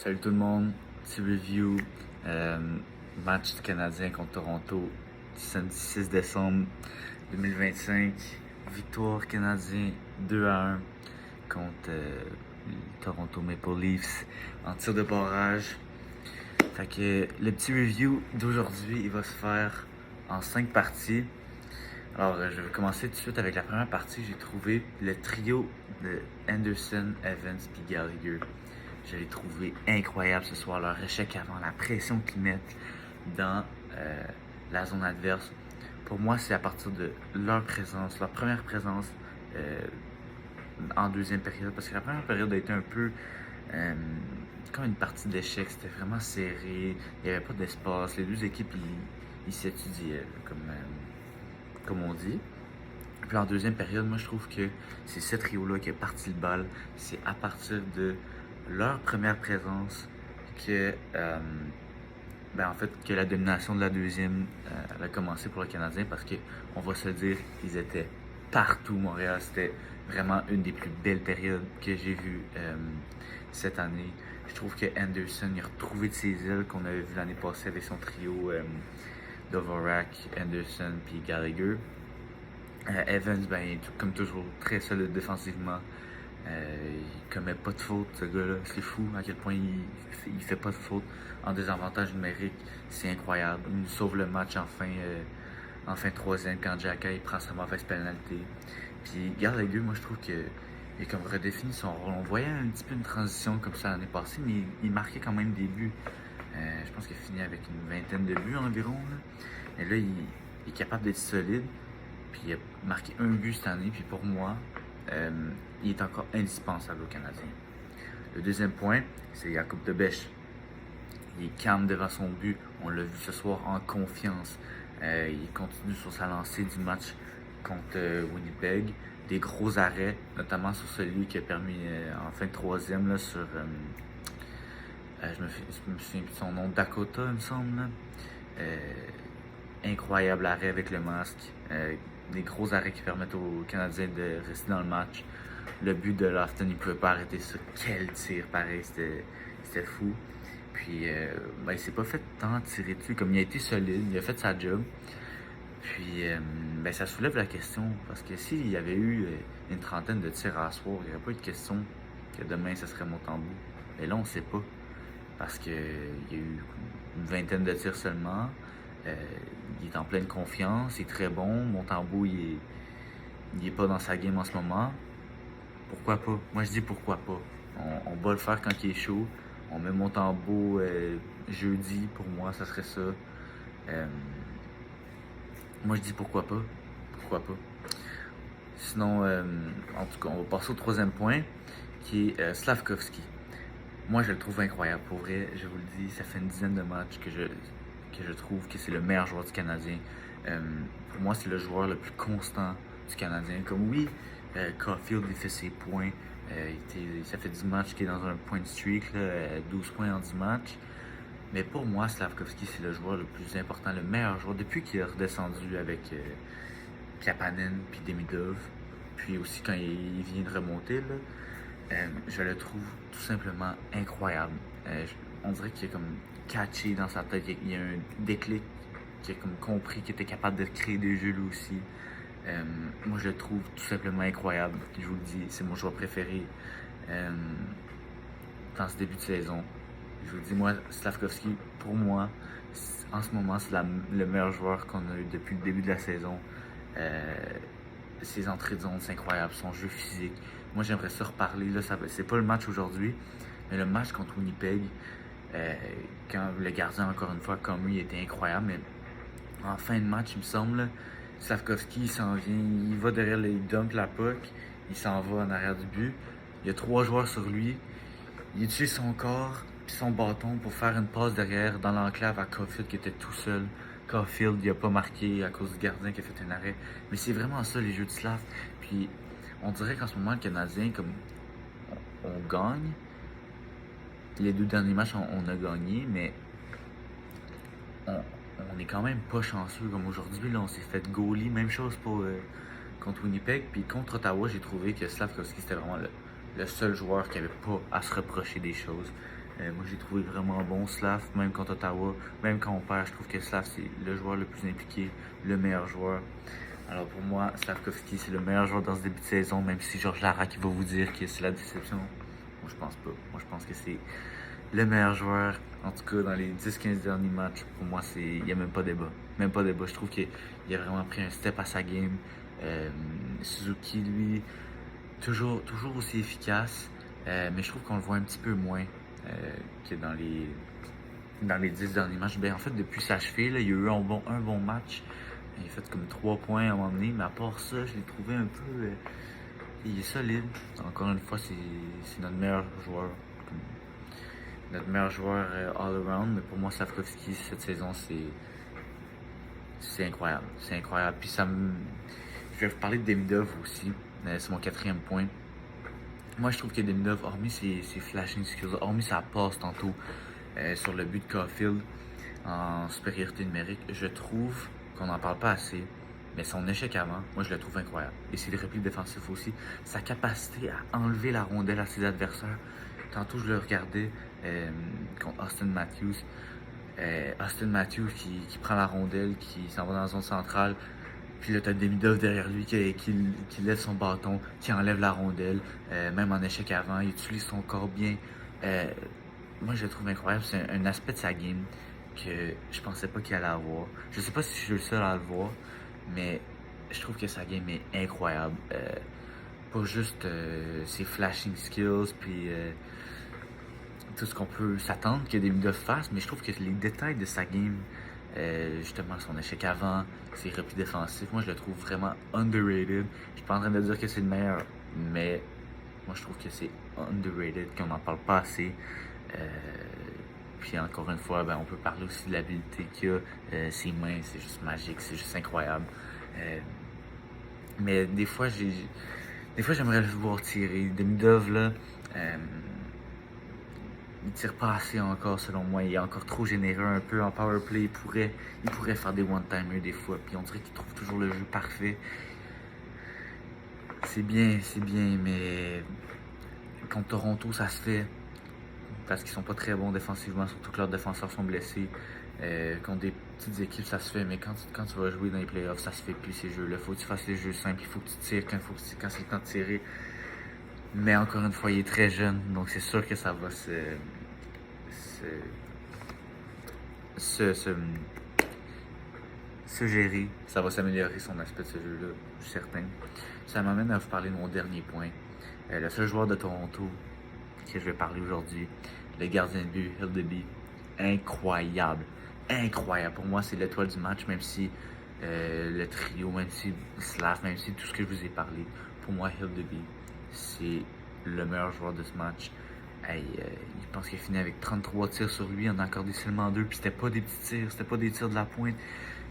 Salut tout le monde, petit review, match du Canadien contre Toronto, samedi 6 décembre 2025, victoire Canadien 2-1 contre les Toronto Maple Leafs en tir de barrage. Fait que le petit review d'aujourd'hui, il va se faire en 5 parties. Alors, je vais commencer tout de suite avec la première partie. J'ai trouvé le trio de Anderson, Evans et Gallagher. Je l'ai trouvé incroyable ce soir, leur échec avant, la pression qu'ils mettent dans la zone adverse. Pour moi, c'est à partir de leur présence, leur première présence en deuxième période, parce que la première période a été un peu comme une partie d'échec, c'était vraiment serré, il n'y avait pas d'espace, les deux équipes, ils s'étudiaient, comme on dit. Puis en deuxième période, moi je trouve que c'est ce trio-là qui a parti le bal. C'est à partir de leur première présence que, en fait, que la domination de la deuxième a commencé pour le Canadien parce que, on va se le dire, ils étaient partout. Montréal, c'était vraiment une des plus belles périodes que j'ai vues cette année. Je trouve que Anderson il a retrouvé de ses ailes qu'on avait vu l'année passée avec son trio Dvorak, Anderson puis Gallagher. Evans, comme toujours, très solide défensivement. Il commet pas de faute, ce gars-là. C'est fou à quel point il fait pas de faute en désavantage numérique. C'est incroyable. Il nous sauve le match en fin de troisième quand Xhaka il prend sa mauvaise pénalité. Puis Gallagher, moi je trouve qu'il a comme redéfini son rôle. On voyait un petit peu une transition comme ça l'année passée, mais il marquait quand même des buts. Je pense qu'il a fini avec une vingtaine de buts environ. Là. Et là, il est capable d'être solide. Puis il a marqué un but cette année. Puis pour moi, il est encore indispensable aux Canadiens. Le deuxième point, c'est Jakub de Bech. Il est calme devant son but. On l'a vu ce soir en confiance. Il continue sur sa lancée du match contre Winnipeg. Des gros arrêts, notamment sur celui qui a permis en fin de troisième là, sur... je me souviens plus de son nom, Dakota, il me semble. Incroyable arrêt avec le masque. Des gros arrêts qui permettent aux Canadiens de rester dans le match. Le but de Lofton, il ne pouvait pas arrêter ça. Quel tir, pareil, c'était fou. Puis, il s'est pas fait tant tirer dessus. Comme il a été solide, il a fait sa job. Puis, ça soulève la question. Parce que s'il y avait eu une trentaine de tirs à soir, il n'y aurait pas eu de question que demain, ça serait Montembeault. Mais là, on ne sait pas. Parce qu'il y a eu une vingtaine de tirs seulement. Il est en pleine confiance, il est très bon. Montembeault, il est pas dans sa game en ce moment. Pourquoi pas? Moi, je dis pourquoi pas. On va le faire quand il est chaud. On met Montembeault jeudi, pour moi, ça serait ça. Moi, je dis pourquoi pas. Pourquoi pas? Sinon, en tout cas, on va passer au troisième point, qui est Slafkovský. Moi, je le trouve incroyable. Pour vrai, je vous le dis, ça fait une dizaine de matchs que je trouve que c'est le meilleur joueur du Canadien. Pour moi, c'est le joueur le plus constant du Canadien. Comme oui, Caulfield il fait ses points. Ça fait 10 matchs qu'il est dans un point de streak, là, 12 points en 10 matchs. Mais pour moi, Slafkovský, c'est le joueur le plus important, le meilleur joueur depuis qu'il est redescendu avec Kapanen puis Demidov. Puis aussi quand il vient de remonter, là, je le trouve tout simplement incroyable. On dirait qu'il est comme catché dans sa tête, il y a un déclic, qu'il a comme compris qu'il était capable de créer des jeux lui aussi. Moi, je le trouve tout simplement incroyable. Je vous le dis, c'est mon joueur préféré dans ce début de saison. Je vous le dis, moi, Slafkovský, pour moi, en ce moment, c'est le meilleur joueur qu'on a eu depuis le début de la saison. Ses entrées de zone, c'est incroyable. Son jeu physique. Moi, j'aimerais ça reparler. Là, c'est pas le match aujourd'hui, mais le match contre Winnipeg, quand le gardien, encore une fois, comme lui, était incroyable. Mais en fin de match, il me semble, Slafkovský, il s'en vient, il va derrière les dump la puck, il s'en va en arrière du but. Il y a 3 joueurs sur lui. Il utilise son corps puis son bâton pour faire une passe derrière dans l'enclave à Caulfield qui était tout seul. Caulfield, il a pas marqué à cause du gardien qui a fait un arrêt. Mais c'est vraiment ça, les jeux de Slav. Puis on dirait qu'en ce moment, le Canadien, comme on gagne. Les 2 derniers matchs, on a gagné, mais on est quand même pas chanceux. Comme aujourd'hui, là, on s'est fait goalie. Même chose pour contre Winnipeg. Puis contre Ottawa, j'ai trouvé que Slafkovský, c'était vraiment le seul joueur qui avait pas à se reprocher des choses. Moi, j'ai trouvé vraiment bon Slav, même contre Ottawa. Même quand on perd, je trouve que Slav, c'est le joueur le plus impliqué, le meilleur joueur. Alors pour moi, Slavkovski, c'est le meilleur joueur dans ce début de saison, même si Georges Larac va vous dire que c'est la déception. Moi, je pense pas. Moi, je pense que c'est le meilleur joueur. En tout cas, dans les 10-15 derniers matchs, pour moi, il n'y a même pas débat. Même pas débat. Je trouve qu'il a vraiment pris un step à sa game. Suzuki, lui, toujours aussi efficace. Mais je trouve qu'on le voit un petit peu moins que dans les 10 derniers matchs. Ben, en fait, depuis sa cheville, là, il y a eu un bon match. Il a fait comme 3 points à un moment donné, mais à part ça, je l'ai trouvé un peu. Il est solide. Encore une fois, c'est notre meilleur joueur. Notre meilleur joueur all-around, mais pour moi, Slavkovski, cette saison, c'est incroyable. C'est incroyable. Puis je vais vous parler de Demidov aussi. C'est mon quatrième point. Moi, je trouve que Demidov, hormis ses flashing skills, hormis sa passe tantôt sur le but de Caulfield en supériorité numérique, je trouve qu'on n'en parle pas assez. Mais son échec avant, moi, je le trouve incroyable. Et ses replis défensifs aussi. Sa capacité à enlever la rondelle à ses adversaires. Tantôt, je le regardais contre Austin Matthews. Austin Matthews qui prend la rondelle, qui s'en va dans la zone centrale. Puis là, t'as Demidov derrière lui qui lève son bâton, qui enlève la rondelle. Même en échec avant, il utilise son corps bien. Moi, je le trouve incroyable. C'est un aspect de sa game que je pensais pas qu'il allait avoir. Je sais pas si je suis le seul à le voir, mais je trouve que sa game est incroyable. Pas juste ses flashing skills, puis tout ce qu'on peut s'attendre que Demidov fasse, mais je trouve que les détails de sa game, justement son échec avant, ses replis défensifs, moi je le trouve vraiment underrated. Je suis pas en train de dire que c'est le meilleur, mais moi je trouve que c'est underrated, qu'on n'en parle pas assez. Puis encore une fois, ben, on peut parler aussi de l'habilité qu'il a. Ses mains, c'est juste magique, c'est juste incroyable. Mais des fois, j'aimerais le voir tirer. Demidov, là, il tire pas assez encore, selon moi. Il est encore trop généreux un peu en powerplay. Il pourrait faire des one-timers des fois. Puis on dirait qu'il trouve toujours le jeu parfait. C'est bien, mais contre Toronto, ça se fait. Parce qu'ils sont pas très bons défensivement, surtout que leurs défenseurs sont blessés. Contre des petites équipes, ça se fait, mais quand tu vas jouer dans les playoffs, ça se fait plus ces jeux-là. Faut que tu fasses les jeux simples, il faut que tu tires quand c'est le temps de tirer. Mais encore une fois, il est très jeune, donc c'est sûr que ça va se gérer. Ça va s'améliorer son aspect de ce jeu-là, je suis certain. Ça m'amène à vous parler de mon dernier point. Le seul joueur de Toronto que je vais parler aujourd'hui, le gardien de but, Hildeby. Incroyable. Incroyable. Pour moi, c'est l'étoile du match, même si le trio, même si Slav, même si tout ce que je vous ai parlé, pour moi, Hildeby, c'est le meilleur joueur de ce match. Hey, je pense qu'il a fini avec 33 tirs sur lui, on a accordé seulement 2, puis c'était pas des petits tirs, c'était pas des tirs de la pointe,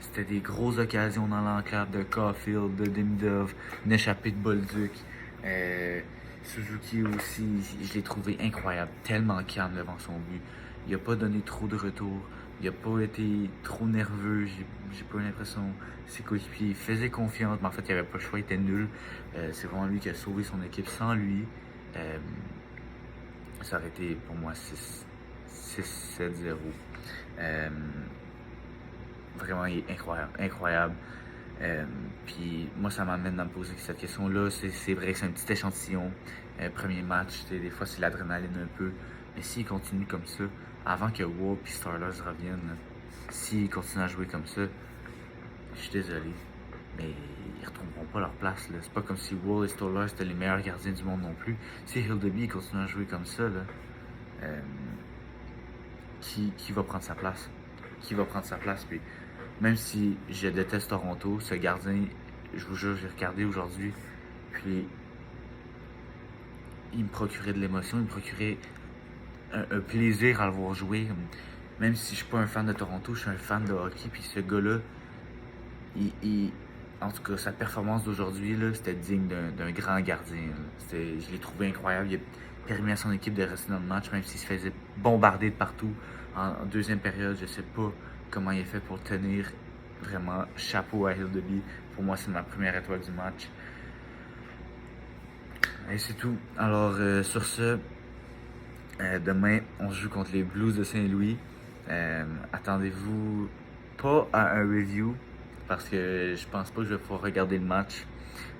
c'était des grosses occasions dans l'enclave de Caulfield, de Demidov, une échappée de Bolduc. Suzuki aussi, je l'ai trouvé incroyable, tellement calme devant son but. Il a pas donné trop de retour, il a pas été trop nerveux, j'ai pas eu l'impression. Ses coéquipiers faisaient confiance, mais en fait, il avait pas le choix, il était nul. C'est vraiment lui qui a sauvé son équipe. Sans lui, ça aurait été pour moi 6-7-0. Vraiment, il est incroyable. Incroyable. Puis moi, ça m'amène à me poser cette question-là. C'est vrai que c'est un petit échantillon. Premier match, des fois, c'est l'adrénaline un peu. Mais s'il continue comme ça, avant que Wolf et Starlers reviennent, s'ils continuent à jouer comme ça, je suis désolé, mais ils retrouveront pas leur place. Là. C'est pas comme si Wall et Stoller étaient les meilleurs gardiens du monde non plus. Si Hildeby continue à jouer comme ça, là, qui va prendre sa place? Qui va prendre sa place? Puis, même si je déteste Toronto, ce gardien, je vous jure, j'ai regardé aujourd'hui, puis il me procurait de l'émotion, il me procurait un plaisir à le voir jouer. Même si je suis pas un fan de Toronto, je suis un fan de hockey, puis ce gars-là, en tout cas, sa performance d'aujourd'hui, c'était digne d'un grand gardien. Je l'ai trouvé incroyable. Il a permis à son équipe de rester dans le match, même s'il se faisait bombarder de partout. En deuxième période, je sais pas comment il a fait pour tenir. Vraiment, chapeau à Hildeby. Pour moi, c'est ma première étoile du match. Et c'est tout. Alors, sur ce, Demain, on joue contre les Blues de Saint-Louis. Attendez-vous pas à un review parce que je pense pas que je vais pouvoir regarder le match,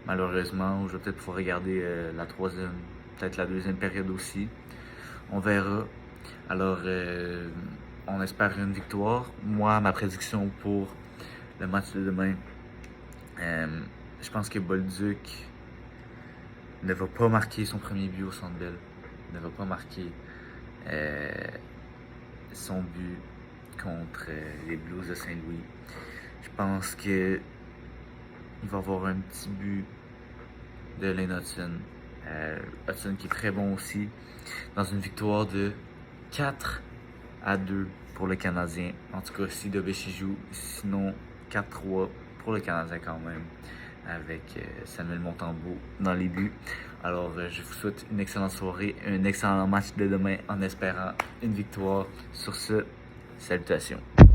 malheureusement, ou je vais peut-être pouvoir regarder la troisième, peut-être la deuxième période aussi. On verra. Alors, on espère une victoire. Moi, ma prédiction pour le match de demain, je pense que Bolduc ne va pas marquer son premier but au Centre Bell. Ne va pas marquer son but contre les Blues de Saint-Louis. Je pense que il va avoir un petit but de Lane Hudson. Hudson qui est très bon aussi. Dans une victoire de 4-2 pour le Canadien. En tout cas, si Dobéchi joue. Sinon, 4-3 pour le Canadien quand même. Avec Samuel Montembeault dans les buts. Alors, je vous souhaite une excellente soirée, un excellent match de demain en espérant une victoire. Sur ce, salutations.